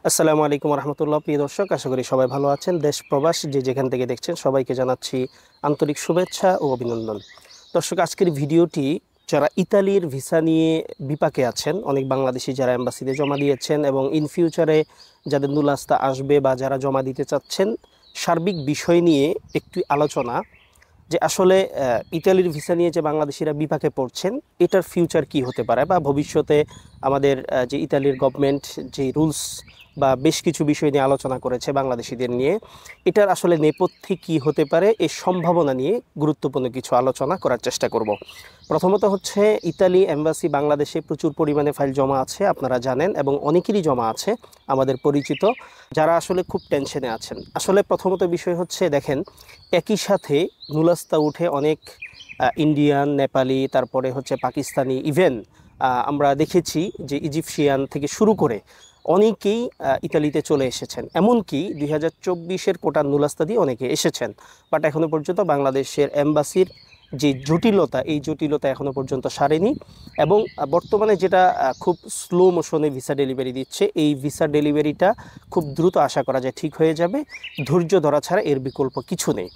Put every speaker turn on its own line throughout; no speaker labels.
আসসালামু আলাইকুম রহমতুল্লাহ। প্রিয় দর্শক, আশা করি সবাই ভালো আছেন। দেশ প্রবাস যে যেখান থেকে দেখছেন সবাইকে জানাচ্ছি আন্তরিক শুভেচ্ছা ও অভিনন্দন। দর্শক, আজকের ভিডিওটি যারা ইতালির ভিসা নিয়ে বিপাকে আছেন, অনেক বাংলাদেশি যারা এম্বাসিতে জমা দিয়েছেন এবং ইন ফিউচারে যাদের নুলাস্তা আসবে বা যারা জমা দিতে চাচ্ছেন, সার্বিক বিষয় নিয়ে একটু আলোচনা যে আসলে ইতালির ভিসা নিয়ে যে বাংলাদেশিরা বিপাকে পড়ছেন, এটার ফিউচার কি হতে পারে বা ভবিষ্যতে আমাদের যে ইতালির গভর্নমেন্ট যে রুলস বা বেশ কিছু বিষয় নিয়ে আলোচনা করেছে বাংলাদেশিদের নিয়ে, এটার আসলে নেপথ্যে কি হতে পারে এই সম্ভাবনা নিয়ে গুরুত্বপূর্ণ কিছু আলোচনা করার চেষ্টা করব। প্রথমত হচ্ছে, ইতালি এম্বাসি বাংলাদেশে প্রচুর পরিমাণে ফাইল জমা আছে, আপনারা জানেন, এবং অনেকেরই জমা আছে আমাদের পরিচিত, যারা আসলে খুব টেনশনে আছেন। আসলে প্রথমত বিষয় হচ্ছে, দেখেন, একই সাথে নুলাস্তা উঠে অনেক ইন্ডিয়ান, নেপালি, তারপরে হচ্ছে পাকিস্তানি, ইভেন আমরা দেখেছি যে ইজিপশিয়ান থেকে শুরু করে অনেকেই ইতালিতে চলে এসেছেন। এমনকি 2024-এর কোটার নুলাস্তা দিয়ে অনেকে এসেছেন, বাট এখনো পর্যন্ত বাংলাদেশের এম্বাসির যে জটিলতা, এই জটিলতা এখনো পর্যন্ত সারেনি। এবং বর্তমানে যেটা খুব স্লো মোশনে ভিসা ডেলিভারি দিচ্ছে, এই ভিসা ডেলিভারিটা খুব দ্রুত আশা করা যায় ঠিক হয়ে যাবে। ধৈর্য ধরা ছাড়া এর বিকল্প কিছু নেই।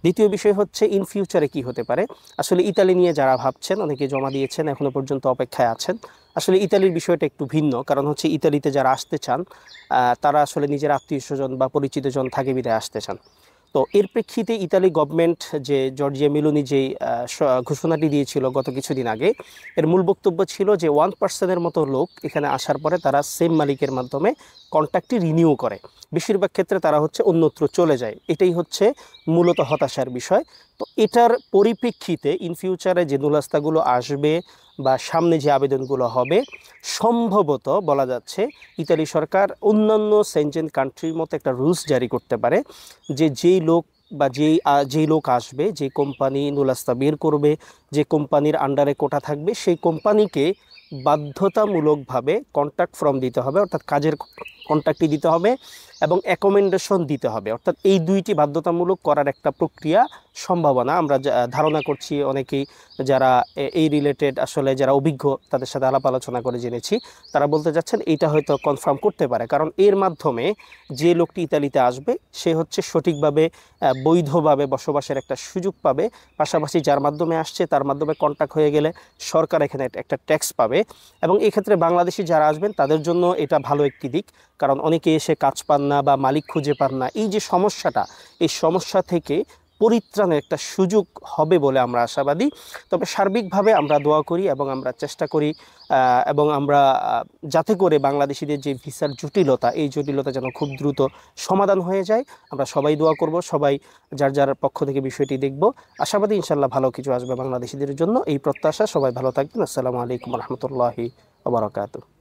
দ্বিতীয় বিষয় হচ্ছে, ইন ফিউচারে কি হতে পারে। আসলে ইতালি নিয়ে যারা ভাবছেন, অনেকে জমা দিয়েছেন, এখনো পর্যন্ত অপেক্ষায় আছেন। আসলে ইতালির বিষয়টা একটু ভিন্ন, কারণ হচ্ছে ইতালিতে যারা আসতে চান, তারা আসলে নিজের আত্মীয় স্বজন বা পরিচিতজন থাকে বিধায় আসতে চান। তো এর প্রেক্ষিতে ইতালি গভর্নমেন্ট যে জর্জিয়া মেলোনি যেই ঘোষণাটি দিয়েছিল গত কিছুদিন আগে, এর মূল বক্তব্য ছিল যে 1%-এর মতো লোক এখানে আসার পরে তারা সেম মালিকের মাধ্যমে কন্ট্রাক্টটি রিনিউ করে। বেশিরভাগ ক্ষেত্রে তারা হচ্ছে অন্যত্র চলে যায়। এটাই হচ্ছে মূলত হতাশার বিষয়। তো এটার পরিপ্রেক্ষিতে ইন ফিউচারে যে নুলাস্তাগুলো আসবে বা সামনে যে আবেদনগুলো হবে, সম্ভবত বলা যাচ্ছে ইতালি সরকার অন্যান্য সেনজেন কান্ট্রির মতো একটা রুলস জারি করতে পারে, যে যেই লোক বা যেই লোক আসবে, যে কোম্পানি নুলাস্তা বের করবে, যে কোম্পানির আন্ডারে কোটা থাকবে, সেই কোম্পানিকে বাধ্যতামূলকভাবে কন্ট্রাক্ট ফর্ম দিতে হবে, অর্থাৎ কাজের কন্ট্রাক্টই দিতে হবে, এবং অ্যাকোমেন্ডেশন দিতে হবে। অর্থাৎ এই দুইটি বাধ্যতামূলক করার একটা প্রক্রিয়া সম্ভাবনা আমরা ধারণা করছি। অনেকেই যারা এই রিলেটেড আসলে যারা অভিজ্ঞ, তাদের সাথে আলাপ আলোচনা করে জেনেছি, তারা বলতে যাচ্ছেন এইটা হয়তো কনফার্ম করতে পারে, কারণ এর মাধ্যমে যে লোকটি ইতালিতে আসবে সে হচ্ছে সঠিকভাবে বৈধভাবে বসবাসের একটা সুযোগ পাবে। পাশাপাশি যার মাধ্যমে আসছে তার মাধ্যমে কন্ট্যাক্ট হয়ে গেলে সরকার এখানে একটা ট্যাক্স পাবে। এবং এই ক্ষেত্রে বাংলাদেশি যারা আসবেন তাদের জন্য এটা ভালো একটি দিক, কারণ অনেকে এসে কাজ পান না বা মালিক খুঁজে পান না। এই যে সমস্যাটা, এই সমস্যা থেকে পরিত্রাণের একটা সুযোগ হবে বলে আমরা আশাবাদী। তবে সার্বিকভাবে আমরা দোয়া করি এবং আমরা চেষ্টা করি, এবং আমরা যাতে করে বাংলাদেশিদের যে ভিসার জটিলতা, এই জটিলতা যেন খুব দ্রুত সমাধান হয়ে যায়। আমরা সবাই দোয়া করব, সবাই যার যার পক্ষ থেকে বিষয়টি দেখব। আশাবাদী ইনশাল্লাহ ভালো কিছু আসবে বাংলাদেশিদের জন্য, এই প্রত্যাশা। সবাই ভালো থাকবেন। আসসালামু আলাইকুম রহমতুল্লাহি ওয়া বারাকাতুহু।